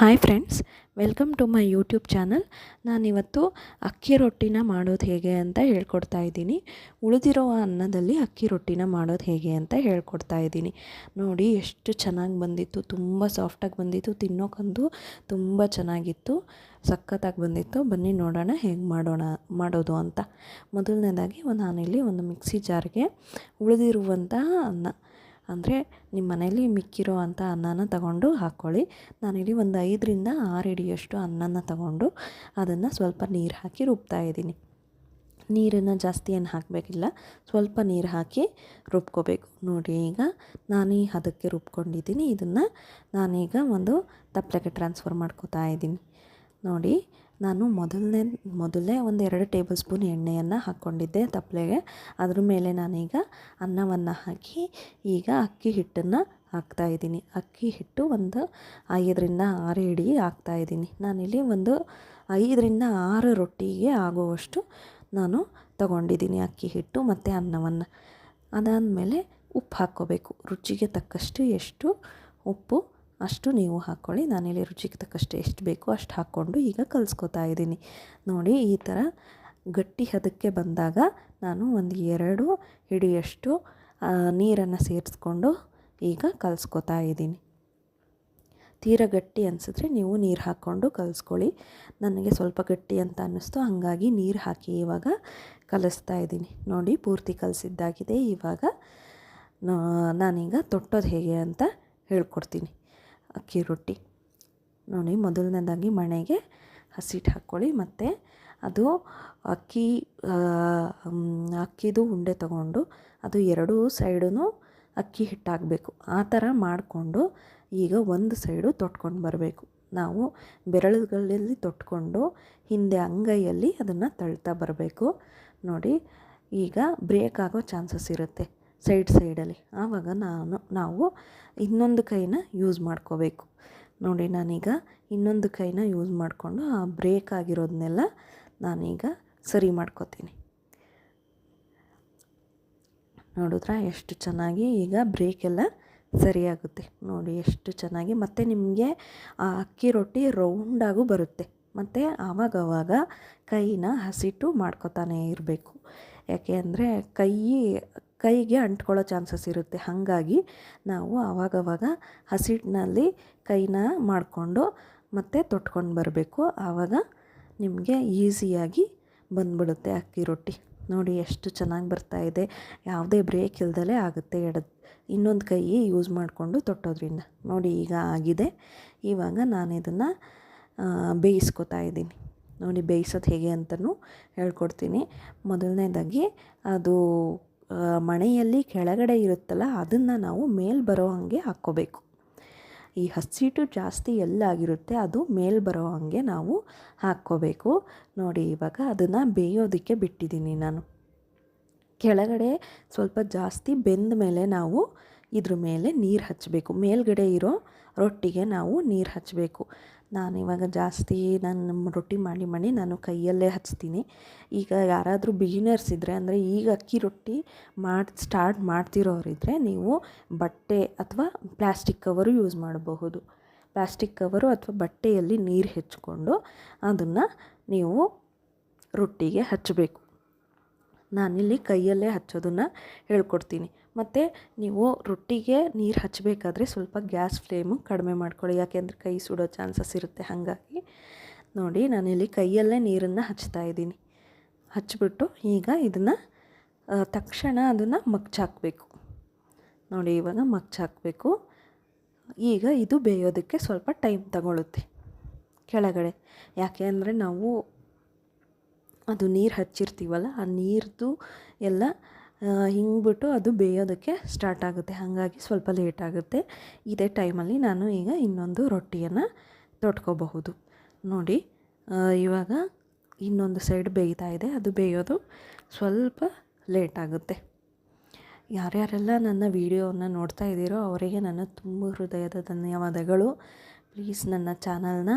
Hi friends, welcome to my YouTube channel. ನಾನಿವತ್ತು ಅಕ್ಕಿ ರೊಟ್ಟಿನ ಮಾಡೋದು ಹೇಗೆ ಅಂತ ಹೇಳ್ಕೊಡ್ತಾ ಇದ್ದೀನಿ. ಉಳಿದಿರೋ ಅನ್ನದಲ್ಲಿ ಅಕ್ಕಿ ರೊಟ್ಟಿನ ಮಾಡೋದು ಹೇಗೆ ಅಂತ ಹೇಳ್ಕೊಡ್ತಾ ಇದ್ದೀನಿ. ನೋಡಿ ಎಷ್ಟು ಚೆನ್ನಾಗಿ ಬಂದಿತ್ತು, ತುಂಬ ಸಾಫ್ಟಾಗಿ ಬಂದಿತ್ತು, ತಿನ್ನೋಕ್ಕಂತೂ ತುಂಬ ಚೆನ್ನಾಗಿತ್ತು, ಸಖತ್ತಾಗಿ ಬಂದಿತ್ತು. ಬನ್ನಿ ನೋಡೋಣ ಹೇಗೆ ಮಾಡೋದು ಅಂತ. ಮೊದಲನೇದಾಗಿ ನಾನಿಲ್ಲಿ ಒಂದು ಮಿಕ್ಸಿ ಜಾರ್ಗೆ ಉಳಿದಿರುವಂತಹ ಅನ್ನ, ಅಂದರೆ ನಿಮ್ಮ ಮನೇಲಿ ಮಿಕ್ಕಿರೋ ಅಂಥ ಅನ್ನನ ತಗೊಂಡು ಹಾಕ್ಕೊಳ್ಳಿ. ನಾನಿಲ್ಲಿ ಒಂದು 5ರಿಂದ 6 ಹಿಡಿಯಷ್ಟು ಅನ್ನನ ತಗೊಂಡು ಅದನ್ನು ಸ್ವಲ್ಪ ನೀರು ಹಾಕಿ ರುಬ್ತಾ ಇದ್ದೀನಿ. ನೀರನ್ನು ಜಾಸ್ತಿ ಏನು ಹಾಕಬೇಕಿಲ್ಲ, ಸ್ವಲ್ಪ ನೀರು ಹಾಕಿ ರುಬ್ಕೋಬೇಕು. ನೋಡಿ, ಈಗ ನಾನು ಅದಕ್ಕೆ ರುಬ್ಕೊಂಡಿದ್ದೀನಿ. ಇದನ್ನು ನಾನೀಗ ಒಂದು ತಪ್ಪಲೆಗೆ ಟ್ರಾನ್ಸ್ಫರ್ ಮಾಡ್ಕೋತಾ ಇದ್ದೀನಿ. ನೋಡಿ, ನಾನು ಮೊದಲೇ ಒಂದು 2 ಟೇಬಲ್ ಸ್ಪೂನ್ ಎಣ್ಣೆಯನ್ನು ಹಾಕ್ಕೊಂಡಿದ್ದೆ ತಪ್ಪಲೆಗೆ. ಅದ್ರ ಮೇಲೆ ನಾನೀಗ ಅನ್ನವನ್ನು ಹಾಕಿ ಈಗ ಅಕ್ಕಿ ಹಿಟ್ಟನ್ನು ಹಾಕ್ತಾಯಿದ್ದೀನಿ. ಅಕ್ಕಿ ಹಿಟ್ಟು ಒಂದು 5ರಿಂದ 6 ಹಿಡಿ ಹಾಕ್ತಾಯಿದ್ದೀನಿ. ನಾನಿಲ್ಲಿ ಒಂದು 5ರಿಂದ 6 ರೊಟ್ಟಿಗೆ ಆಗುವಷ್ಟು ನಾನು ತಗೊಂಡಿದ್ದೀನಿ ಅಕ್ಕಿ ಹಿಟ್ಟು ಮತ್ತು ಅನ್ನವನ್ನು. ಅದಾದಮೇಲೆ ಉಪ್ಪು ಹಾಕ್ಕೋಬೇಕು. ರುಚಿಗೆ ತಕ್ಕಷ್ಟು ಎಷ್ಟು ಉಪ್ಪು ಅಷ್ಟು ನೀವು ಹಾಕ್ಕೊಳ್ಳಿ. ನಾನಿಲ್ಲಿ ರುಚಿಗೆ ತಕ್ಕಷ್ಟು ಎಷ್ಟು ಬೇಕೋ ಅಷ್ಟು ಹಾಕ್ಕೊಂಡು ಈಗ ಕಲಿಸ್ಕೊತಾ ಇದ್ದೀನಿ. ನೋಡಿ, ಈ ಥರ ಗಟ್ಟಿ ಹದಕ್ಕೆ ಬಂದಾಗ ನಾನು ಒಂದು 2 ಹಿಡಿಯಷ್ಟು ನೀರನ್ನು ಸೇರಿಸ್ಕೊಂಡು ಈಗ ಕಲಿಸ್ಕೊತಾ ಇದ್ದೀನಿ. ತೀರ ಗಟ್ಟಿ ಅನಿಸಿದ್ರೆ ನೀವು ನೀರು ಹಾಕ್ಕೊಂಡು ಕಲಿಸ್ಕೊಳ್ಳಿ. ನನಗೆ ಸ್ವಲ್ಪ ಗಟ್ಟಿ ಅಂತ ಅನ್ನಿಸ್ತು, ಹಾಗಾಗಿ ನೀರು ಹಾಕಿ ಇವಾಗ ಕಲಿಸ್ತಾ ಇದ್ದೀನಿ. ನೋಡಿ, ಪೂರ್ತಿ ಕಲಿಸಿದ್ದಾಗಿದೆ. ಇವಾಗ ನಾನೀಗ ತೊಟ್ಟೋದು ಹೇಗೆ ಅಂತ ಹೇಳ್ಕೊಡ್ತೀನಿ. ಅಕ್ಕಿ ರೊಟ್ಟಿ ನೋಡಿ, ಮೊದಲನೇದಾಗಿ ಮಣೆಗೆ ಹಸಿಟ್ಟು ಹಾಕ್ಕೊಳ್ಳಿ. ಮತ್ತು ಅದು ಅಕ್ಕಿದು ಉಂಡೆ ತಗೊಂಡು ಅದು 2 ಸೈಡೂ ಅಕ್ಕಿ ಹಿಟ್ಟಾಗಬೇಕು. ಆ ಥರ ಮಾಡಿಕೊಂಡು ಈಗ ಒಂದು ಸೈಡು ತೊಟ್ಕೊಂಡು ಬರಬೇಕು. ನಾವು ಬೆರಳುಗಳಲ್ಲಿ ತೊಟ್ಕೊಂಡು ಹಿಂದೆ ಅಂಗೈಯಲ್ಲಿ ಅದನ್ನು ತಳ್ತಾ ಬರಬೇಕು. ನೋಡಿ, ಈಗ ಬ್ರೇಕ್ ಆಗೋ ಚಾನ್ಸಸ್ ಇರುತ್ತೆ ಸೈಡಲ್ಲಿ. ಆವಾಗ ನಾವು ಇನ್ನೊಂದು ಕೈನ ಯೂಸ್ ಮಾಡ್ಕೋಬೇಕು. ನೋಡಿ, ನಾನೀಗ ಇನ್ನೊಂದು ಕೈನ ಯೂಸ್ ಮಾಡಿಕೊಂಡು ಆ ಬ್ರೇಕ್ ಆಗಿರೋದನ್ನೆಲ್ಲ ನಾನೀಗ ಸರಿ ಮಾಡ್ಕೋತೀನಿ. ನೋಡಿದ್ರಾ ಎಷ್ಟು ಚೆನ್ನಾಗಿ ಈಗ ಬ್ರೇಕೆಲ್ಲ ಸರಿಯಾಗುತ್ತೆ. ನೋಡಿ ಎಷ್ಟು ಚೆನ್ನಾಗಿ. ಮತ್ತು ನಿಮಗೆ ಆ ಅಕ್ಕಿ ರೊಟ್ಟಿ ರೌಂಡಾಗೂ ಬರುತ್ತೆ. ಮತ್ತು ಆವಾಗವಾಗ ಕೈನ ಹಸಿಟ್ಟು ಮಾಡ್ಕೊತಾನೆ ಇರಬೇಕು. ಯಾಕೆ ಅಂದರೆ ಕೈಗೆ ಅಂಟ್ಕೊಳ್ಳೋ ಚಾನ್ಸಸ್ ಇರುತ್ತೆ. ಹಾಗಾಗಿ ನಾವು ಆವಾಗವಾಗ ಹಸಿಟ್ಟಿನಲ್ಲಿ ಕೈನ ಮಾಡಿಕೊಂಡು ಮತ್ತು ತೊಟ್ಕೊಂಡು ಬರಬೇಕು. ಆವಾಗ ನಿಮಗೆ ಈಸಿಯಾಗಿ ಬಂದ್ಬಿಡುತ್ತೆ ಅಕ್ಕಿ ರೊಟ್ಟಿ. ನೋಡಿ ಎಷ್ಟು ಚೆನ್ನಾಗಿ ಬರ್ತಾಯಿದೆ, ಯಾವುದೇ ಬ್ರೇಕ್ ಇಲ್ದಲೇ ಆಗುತ್ತೆ. ಇನ್ನೊಂದು ಕೈ ಯೂಸ್ ಮಾಡಿಕೊಂಡು ತೊಟ್ಟೋದ್ರಿಂದ. ನೋಡಿ, ಈಗ ಆಗಿದೆ. ಇವಾಗ ನಾನು ಇದನ್ನು ಬೇಯಿಸ್ಕೊತಾ ಇದ್ದೀನಿ. ನೋಡಿ, ಬೇಯಿಸೋದು ಹೇಗೆ ಅಂತಲೂ ಹೇಳ್ಕೊಡ್ತೀನಿ. ಮೊದಲನೇದಾಗಿ ಅದು ಮಣೆಯಲ್ಲಿ ಕೆಳಗಡೆ ಇರುತ್ತಲ್ಲ, ಅದನ್ನು ನಾವು ಮೇಲೆ ಬರೋ ಹಾಗೆ ಹಾಕ್ಕೋಬೇಕು. ಈ ಹಸಿಟ್ಟು ಜಾಸ್ತಿ ಎಲ್ಲಾಗಿರುತ್ತೆ ಅದು ಮೇಲೆ ಬರೋ ಹಾಗೆ ನಾವು ಹಾಕ್ಕೋಬೇಕು. ನೋಡಿ, ಇವಾಗ ಅದನ್ನು ಬೇಯೋದಕ್ಕೆ ಬಿಟ್ಟಿದ್ದೀನಿ ನಾನು. ಕೆಳಗಡೆ ಸ್ವಲ್ಪ ಜಾಸ್ತಿ ಬೆಂದ ಮೇಲೆ ನಾವು ಇದ್ರ ಮೇಲೆ ನೀರು ಹಚ್ಚಬೇಕು. ಮೇಲ್ಗಡೆ ಇರೋ ರೊಟ್ಟಿಗೆ ನಾವು ನೀರು ಹಚ್ಚಬೇಕು. ನಾನಿವಾಗ ಜಾಸ್ತಿ ನಾನು ರೊಟ್ಟಿ ಮಾಡಿ ನಾನು ಕೈಯಲ್ಲೇ ಹಚ್ತೀನಿ. ಈಗ ಯಾರಾದರೂ ಬಿಗಿನರ್ಸ್ ಇದ್ದರೆ, ಅಂದರೆ ಈಗ ಅಕ್ಕಿ ರೊಟ್ಟಿ ಸ್ಟಾರ್ಟ್ ಮಾಡ್ತಿರೋರಿದ್ದರೆ ನೀವು ಬಟ್ಟೆ ಅಥವಾ ಪ್ಲಾಸ್ಟಿಕ್ ಕವರು ಯೂಸ್ ಮಾಡಬಹುದು. ಪ್ಲಾಸ್ಟಿಕ್ ಕವರು ಅಥವಾ ಬಟ್ಟೆಯಲ್ಲಿ ನೀರು ಹೆಚ್ಕೊಂಡು ಅದನ್ನು ನೀವು ರೊಟ್ಟಿಗೆ ಹಚ್ಚಬೇಕು. ನಾನಿಲ್ಲಿ ಕೈಯಲ್ಲೇ ಹಚ್ಚೋದನ್ನು ಹೇಳ್ಕೊಡ್ತೀನಿ. ಮತ್ತು ನೀವು ರೊಟ್ಟಿಗೆ ನೀರು ಹಚ್ಚಬೇಕಾದ್ರೆ ಸ್ವಲ್ಪ ಗ್ಯಾಸ್ ಫ್ಲೇಮು ಕಡಿಮೆ ಮಾಡ್ಕೊಳ್ಳಿ, ಯಾಕೆಂದರೆ ಕೈ ಸುಡೋ ಚಾನ್ಸಸ್ ಇರುತ್ತೆ. ಹಾಗಾಗಿ ನೋಡಿ, ನಾನಿಲ್ಲಿ ಕೈಯಲ್ಲೇ ನೀರನ್ನು ಹಚ್ತಾ ಇದ್ದೀನಿ. ಹಚ್ಚಿಬಿಟ್ಟು ಈಗ ಇದನ್ನು ತಕ್ಷಣ ಅದನ್ನು ಮಗ್ಚಾಕಬೇಕು. ನೋಡಿ, ಇವಾಗ ಮಗ್ಚಾಕಬೇಕು. ಈಗ ಇದು ಬೇಯೋದಕ್ಕೆ ಸ್ವಲ್ಪ ಟೈಮ್ ತಗೊಳ್ಳುತ್ತೆ ಕೆಳಗಡೆ. ಯಾಕೆ ಅಂದರೆ ನಾವು ಅದು ನೀರು ಹಚ್ಚಿರ್ತೀವಲ್ಲ, ಆ ನೀರ್ದು ಎಲ್ಲ ಹಿಂಗ್ಬಿಟ್ಟು ಅದು ಬೇಯೋದಕ್ಕೆ ಸ್ಟಾರ್ಟ್ ಆಗುತ್ತೆ. ಹಾಗಾಗಿ ಸ್ವಲ್ಪ ಲೇಟ್ ಆಗುತ್ತೆ. ಇದೇ ಟೈಮಲ್ಲಿ ನಾನು ಈಗ ಇನ್ನೊಂದು ರೊಟ್ಟಿಯನ್ನು ತೊಟ್ಕೋಬಹುದು. ನೋಡಿ, ಇವಾಗ ಇನ್ನೊಂದು ಸೈಡ್ ಬೇಯ್ತಾ ಇದೆ. ಅದು ಬೇಯೋದು ಸ್ವಲ್ಪ ಲೇಟ್ ಆಗುತ್ತೆ. ಯಾರ್ಯಾರೆಲ್ಲ ನನ್ನ ವಿಡಿಯೋವನ್ನು ನೋಡ್ತಾ ಇದ್ದೀರೋ ಅವರಿಗೆ ನನ್ನ ತುಂಬ ಹೃದಯದ ಧನ್ಯವಾದಗಳು. ಪ್ಲೀಸ್ ನನ್ನ ಚಾನಲ್ನ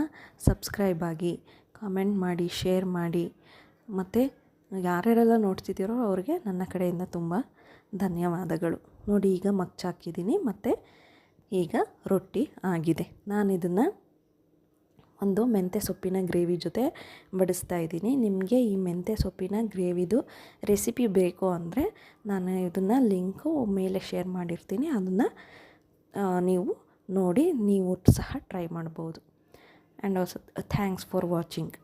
ಸಬ್ಸ್ಕ್ರೈಬ್ ಆಗಿ, ಕಾಮೆಂಟ್ ಮಾಡಿ, ಶೇರ್ ಮಾಡಿ. ಮತ್ತು ಯಾರ್ಯಾರೆಲ್ಲ ನೋಡ್ತಿದ್ದೀರೋ ಅವ್ರಿಗೆ ನನ್ನ ಕಡೆಯಿಂದ ತುಂಬ ಧನ್ಯವಾದಗಳು. ನೋಡಿ, ಈಗ ಮಗ್ಚಾಕಿದ್ದೀನಿ ಮತ್ತು ಈಗ ರೊಟ್ಟಿ ಆಗಿದೆ. ನಾನು ಇದನ್ನು ಒಂದು ಮೆಂತ್ಯ ಸೊಪ್ಪಿನ ಗ್ರೇವಿ ಜೊತೆ ಬಡಿಸ್ತಾ ಇದ್ದೀನಿ. ನಿಮಗೆ ಈ ಮೆಂತ್ಯ ಸೊಪ್ಪಿನ ಗ್ರೇವಿದು ರೆಸಿಪಿ ಬೇಕು ಅಂದರೆ ನಾನು ಇದನ್ನು ಲಿಂಕು ಮೇಲೆ ಶೇರ್ ಮಾಡಿರ್ತೀನಿ, ಅದನ್ನು ನೀವು ನೋಡಿ ನೀವು ಸಹ ಟ್ರೈ ಮಾಡ್ಬೋದು. And also thanks for watching.